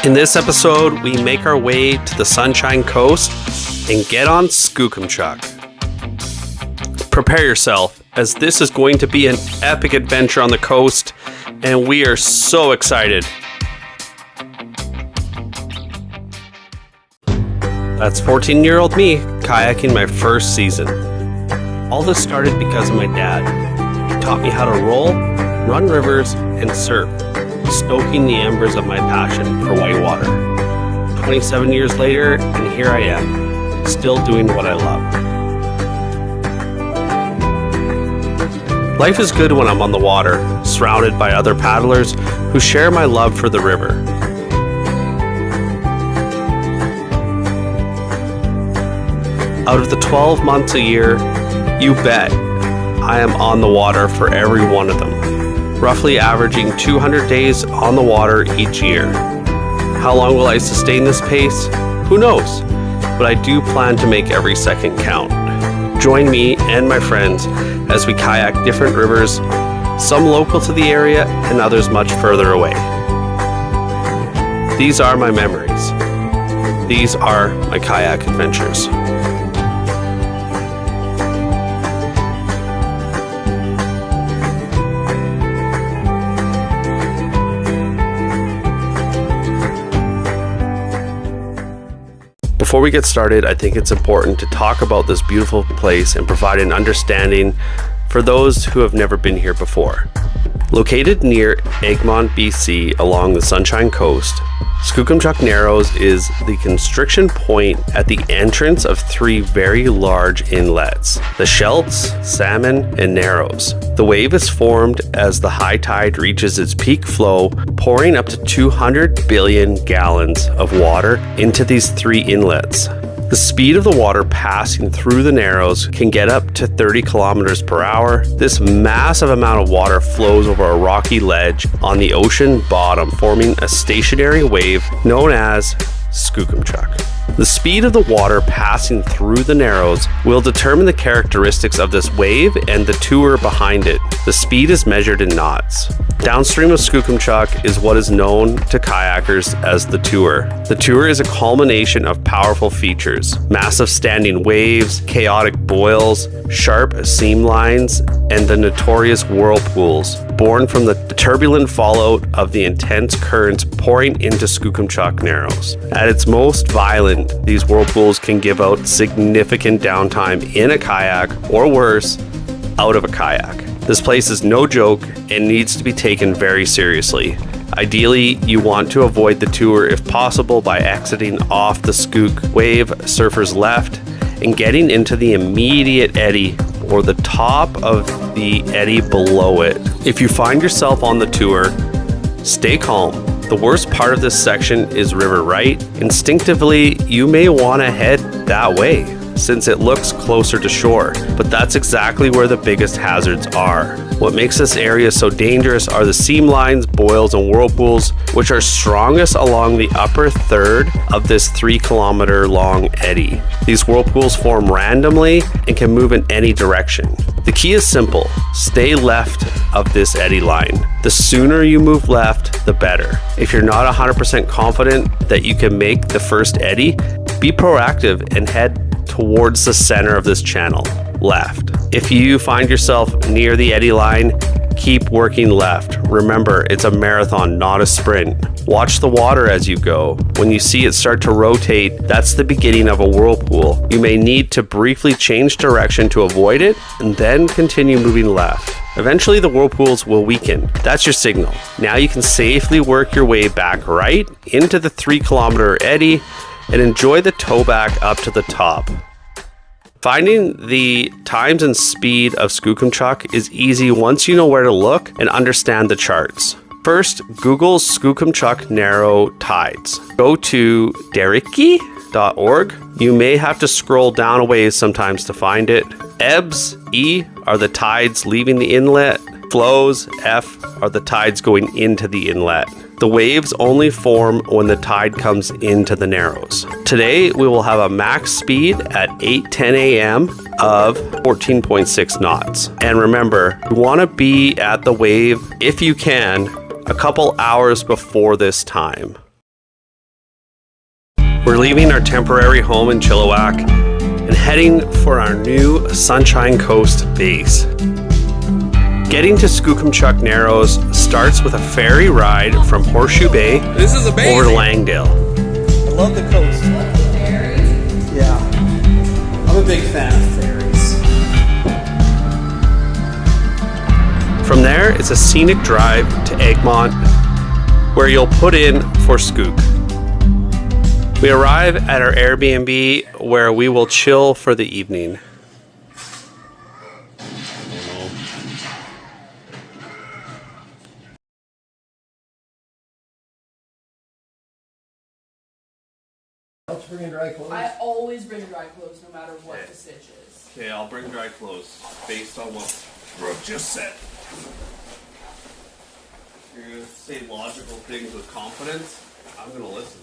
In this episode, we make our way to the Sunshine Coast and get on Skookumchuck. Prepare yourself, as this is going to be an epic adventure on the coast, and we are so excited. That's 14-year-old me kayaking my first season. All this started because of my dad. He taught me how to roll, run rivers, and surf, stoking the embers of my passion for whitewater. 27 years later, and here I am, still doing what I love. Life is good when I'm on the water, surrounded by other paddlers who share my love for the river. Out of the 12 months a year, you bet I am on the water for every one of them, roughly averaging 200 days on the water each year. How long will I sustain this pace? Who knows? But I do plan to make every second count. Join me and my friends as we kayak different rivers, some local to the area and others much further away. These are my memories. These are my kayak adventures. Before we get started, I think it's important to talk about this beautiful place and provide an understanding for those who have never been here before. Located near Egmont, BC, along the Sunshine Coast, Skookumchuck Narrows is the constriction point at the entrance of three very large inlets, the Shelts, Salmon, and Narrows. The wave is formed as the high tide reaches its peak flow, pouring up to 200 billion gallons of water into these three inlets. The speed of the water passing through the Narrows can get up to 30 kilometers per hour. This massive amount of water flows over a rocky ledge on the ocean bottom, forming a stationary wave known as Skookumchuck. The speed of the water passing through the Narrows will determine the characteristics of this wave and the tour behind it. The speed is measured in knots. Downstream of Skookumchuck is what is known to kayakers as the tour. The tour is a culmination of powerful features: massive standing waves, chaotic boils, sharp seam lines, and the notorious whirlpools, born from the turbulent fallout of the intense currents pouring into Skookumchuck Narrows. At its most violent, these whirlpools can give out significant downtime in a kayak, or worse, out of a kayak. This place is no joke and needs to be taken very seriously. Ideally, you want to avoid the tour if possible by exiting off the Skook wave surfer's left and getting into the immediate eddy or the top of the eddy below it. If you find yourself on the tour, stay calm. The worst part of this section is river right. Instinctively, you may want to head that way since it looks closer to shore, but that's exactly where the biggest hazards are. What makes this area so dangerous are the seam lines, boils, and whirlpools, which are strongest along the upper third of this 3-kilometer long eddy. These whirlpools form randomly and can move in any direction. The key is simple: stay left of this eddy line. The sooner you move left, the better. If you're not 100% confident that you can make the first eddy, be proactive and head towards the center of this channel, left. If you find yourself near the eddy line, keep working left. Remember, it's a marathon, not a sprint. Watch the water as you go. When you see it start to rotate, that's the beginning of a whirlpool. You may need to briefly change direction to avoid it, and then continue moving left. Eventually the whirlpools will weaken. That's your signal. Now you can safely work your way back right into the 3-kilometer eddy and enjoy the tow back up to the top. Finding the times and speed of Skookumchuck is easy once you know where to look and understand the charts. First, Google Skookumchuck Narrow Tides. Go to deriki.org. You may have to scroll down a ways sometimes to find it. Ebbs, E, are the tides leaving the inlet. Flows, F, are the tides going into the inlet. The waves only form when the tide comes into the Narrows. Today, we will have a max speed at 8:10 a.m. of 14.6 knots. And remember, you want to be at the wave, if you can, a couple hours before this time. We're leaving our temporary home in Chilliwack and heading for our new Sunshine Coast base. Getting to Skookumchuck Narrows starts with a ferry ride from Horseshoe Bay over to Langdale. I love the coast. Ferries? Yeah. I'm a big fan of ferries. From there, it's a scenic drive to Egmont, where you'll put in for Skook. We arrive at our Airbnb, where we will chill for the evening. I always bring dry clothes no matter what the stitch is. Okay, I'll bring dry clothes based on what Brooke just said. You're going to say logical things with confidence. I'm going to listen.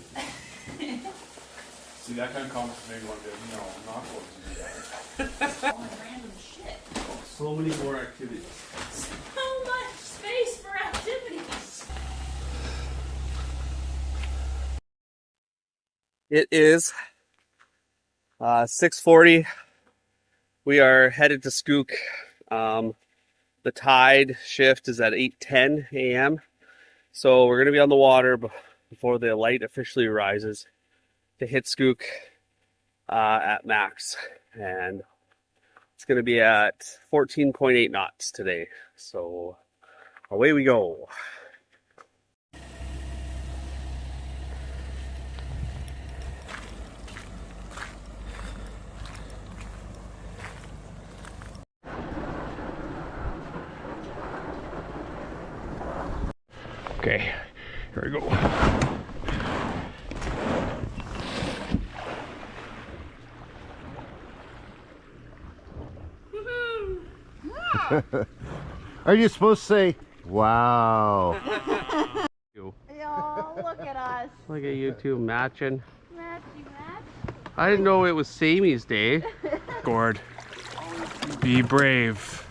See, that kind of confidence made me want to go, no, I'm not going to do that. All random shit. So many more activities. So much space for activities. It is 6:40. We are headed to Skook. The tide shift is at 8:10 a.m. So we're going to be on the water before the light officially rises to hit Skook at max. And it's going to be at 14.8 knots today. So away we go. Okay, here we go. Are you supposed to say, wow? Yo, look at us. Look at you two matching. Matchy match. I didn't know it was Sammy's day. Gord, be brave.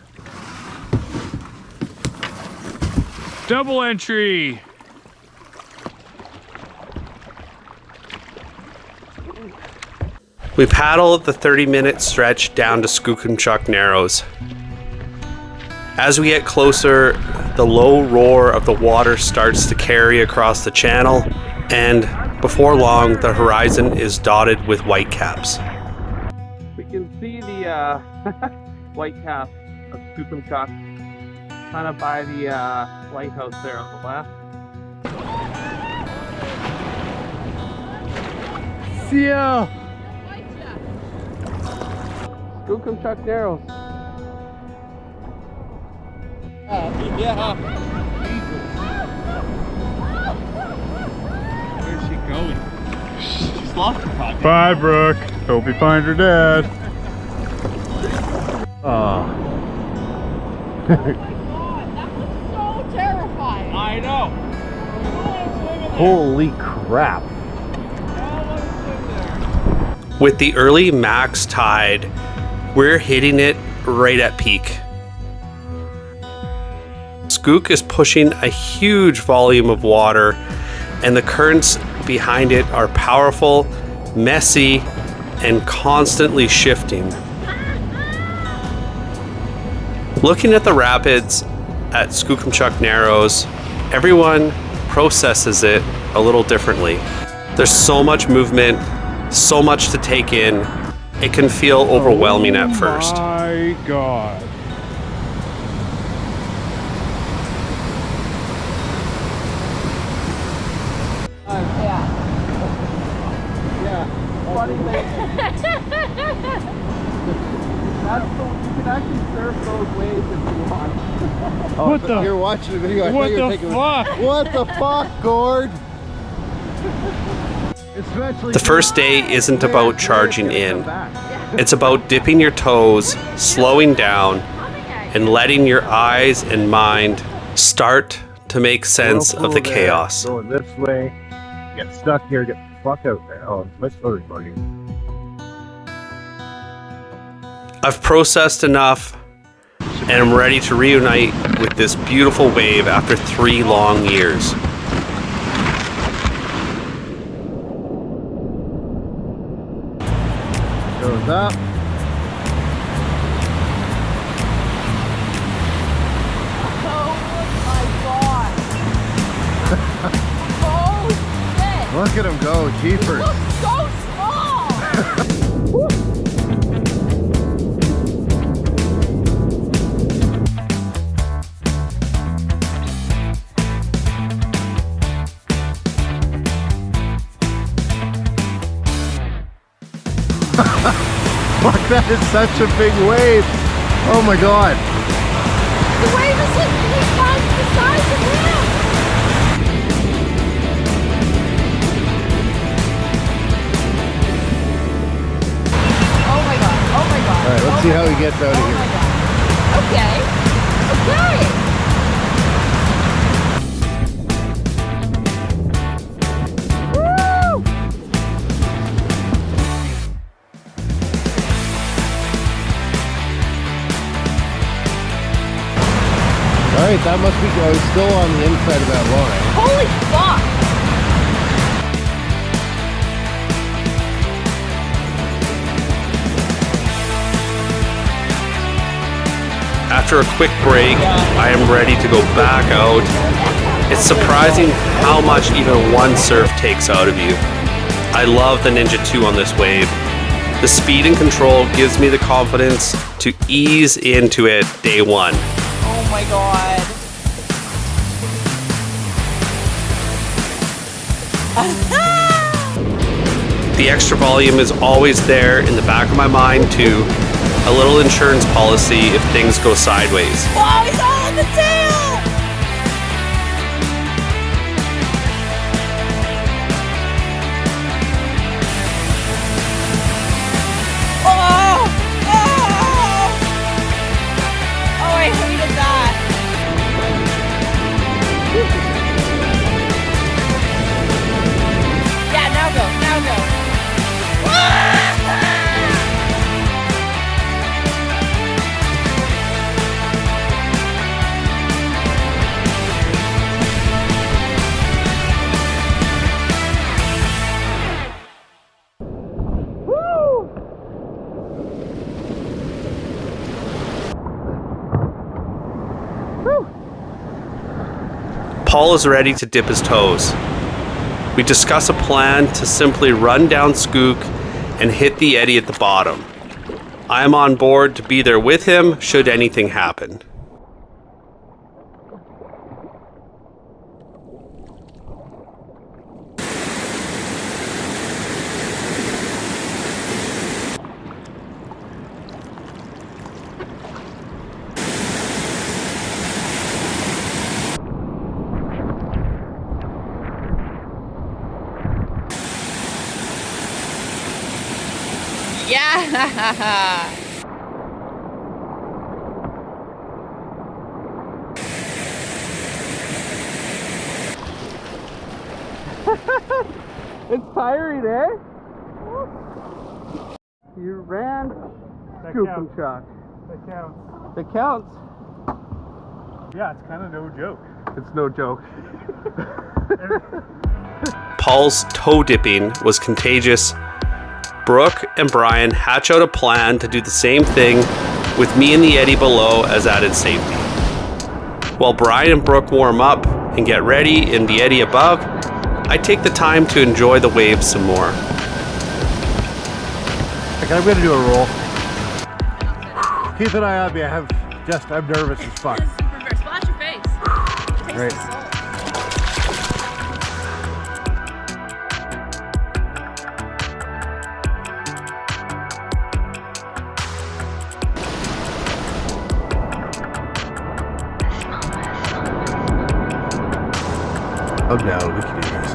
Double entry! We paddle the 30-minute stretch down to Skookumchuck Narrows. As we get closer, the low roar of the water starts to carry across the channel, and before long, the horizon is dotted with whitecaps. We can see the whitecap of Skookumchuck kind of by the lighthouse there on the left. See ya! Skookumchuck Narrows. Yeah. Where's she going? She's lost her pocket. Bye, Brooke. Hope you find her dad. Oh. God, that was so terrifying. I know. Holy crap. With the early max tide, we're hitting it right at peak. Skook is pushing a huge volume of water, and the currents behind it are powerful, messy, and constantly shifting. Looking at the rapids at Skookumchuck Narrows, everyone processes it a little differently. There's so much movement, so much to take in, it can feel overwhelming at first. Oh my God. Funny thing. You can actually surf those waves if you want. Oh, What the- You're watching the video. I What thought you were the taking fuck? What the fuck, Gord? Especially The first day isn't about charging in. It's about dipping your toes, slowing down, and letting your eyes and mind start to make sense of the chaos. Going this way. Get stuck here. Get the fuck out there. Oh, let's go recording. I've processed enough and I'm ready to reunite with this beautiful wave after 3 long years. Goes up. Oh my god. Oh shit. Look at him go, jeepers. Looks so small. Fuck, that is such a big wave. Oh my god. The wave is like 3 times the size of him. Oh my god. Oh my god. Alright, let's see how he gets out of Oh here. my god. Okay. Okay. Alright, that must be, I was still on the inside of that line. Holy fuck. After a quick break, I am ready to go back out. It's surprising how much even one surf takes out of you. I love the Ninja 2 on this wave. The speed and control gives me the confidence to ease into it day one. Oh my god. The extra volume is always there in the back of my mind too. A little insurance policy if things go sideways. Oh, he's all in the tail! Oh! Oh! Oh, I hated that. Yeah, now go, now go. Paul is ready to dip his toes. We discuss a plan to simply run down Skook and hit the eddy at the bottom. I am on board to be there with him should anything happen. Yeah! It's tiring, eh? You ran Skookumchuck. That counts. It counts. Yeah, it's kind of no joke. It's no joke. Paul's toe dipping was contagious. Brooke and Brian hatch out a plan to do the same thing with me in the eddy below as added safety. While Brian and Brooke warm up and get ready in the eddy above, I take the time to enjoy the waves some more. Okay, I'm gonna do a roll. Keep an eye on me, I'm nervous as fuck. Reverse. Splash your face. Great. Oh no, we can do this.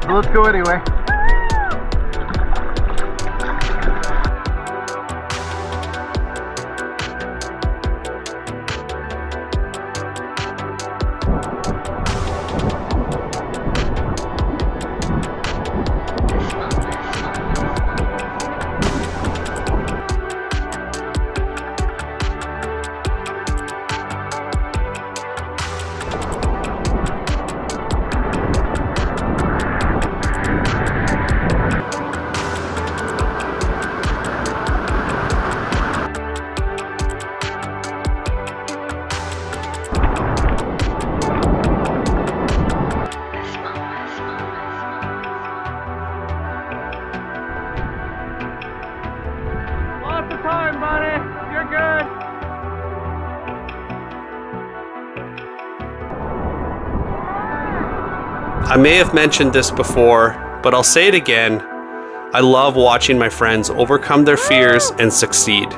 So let's go anyway. I may have mentioned this before, but I'll say it again. I love watching my friends overcome their fears and succeed.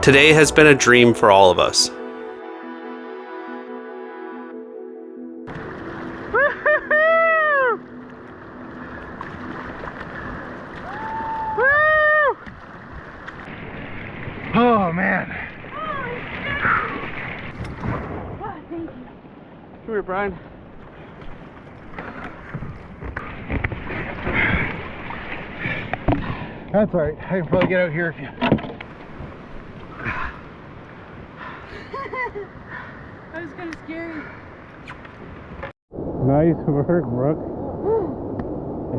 Today has been a dream for all of us. Oh man. Come here, Brian. That's alright. I can probably get out here if you. That was kind of scary. Nice work, Brooke.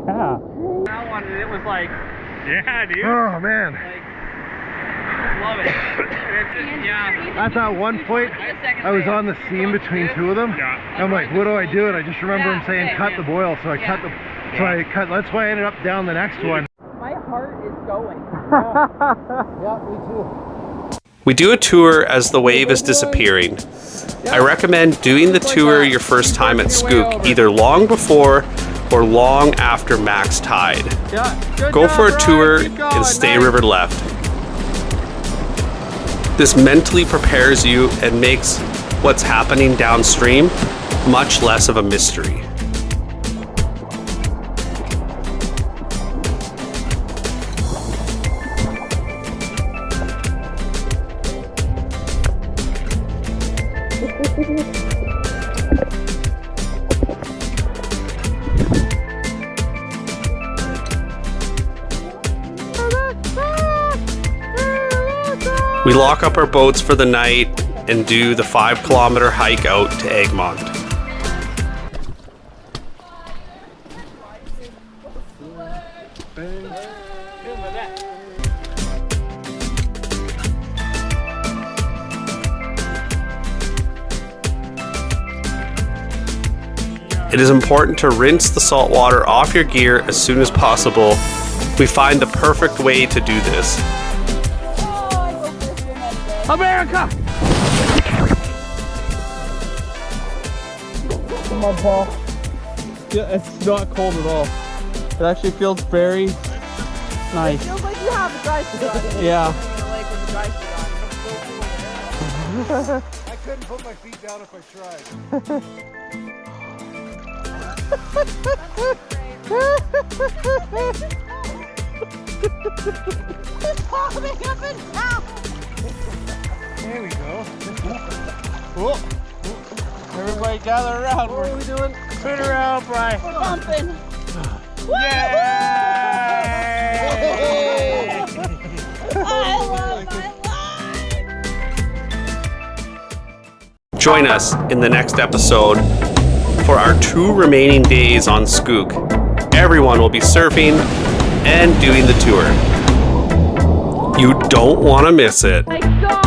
Yeah. That one, it was like, yeah, dude. Oh man. Love it. Yeah. At that one point, I was on the seam between two of them. I'm like, what do I do? And I just remember him saying, cut the boil. So I cut the. So I cut. That's why I ended up down the next one. My heart is going. Yeah, me too. We do a tour as the wave is disappearing. I recommend doing the tour your first time at Skook, either long before or long after max tide. Go for a tour and stay river left. This mentally prepares you and makes what's happening downstream much less of a mystery. We lock up our boats for the night and do the 5-kilometer hike out to Egmont. It is important to rinse the salt water off your gear as soon as possible. We find the perfect way to do this. America! Come on, Paul. Yeah, it's not cold at all. It actually feels very nice. It feels like you have a dry suit on. Yeah. Like with a dry suit on. I couldn't put my feet down if I tried. Popping up and down. There we go. Cool. Everybody gather around. What are we doing? Turn around, Brian. We're bumping. Yay! I love my life. Join us in the next episode for our 2 remaining days on Skook. Everyone will be surfing and doing the tour. You don't want to miss it. My God.